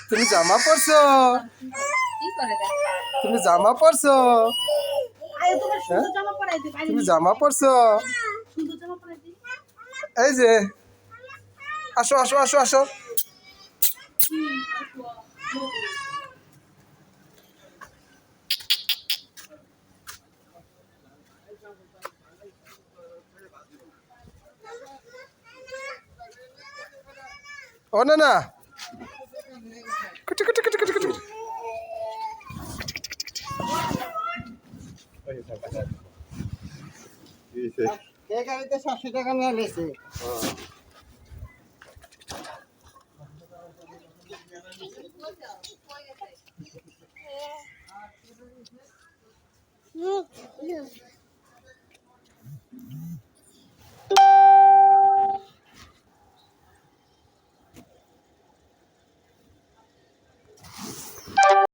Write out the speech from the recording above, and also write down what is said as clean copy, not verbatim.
তুমি জামা পরছো? তুমি জামা পরছো? তুমি জামা পরছো? এই যে আসো আসো আসো আসো। ও না না কুটি কুটি কুটি কুটি কুটি। গাড়িতে 700 টাকা নিয়ে নিয়েছে।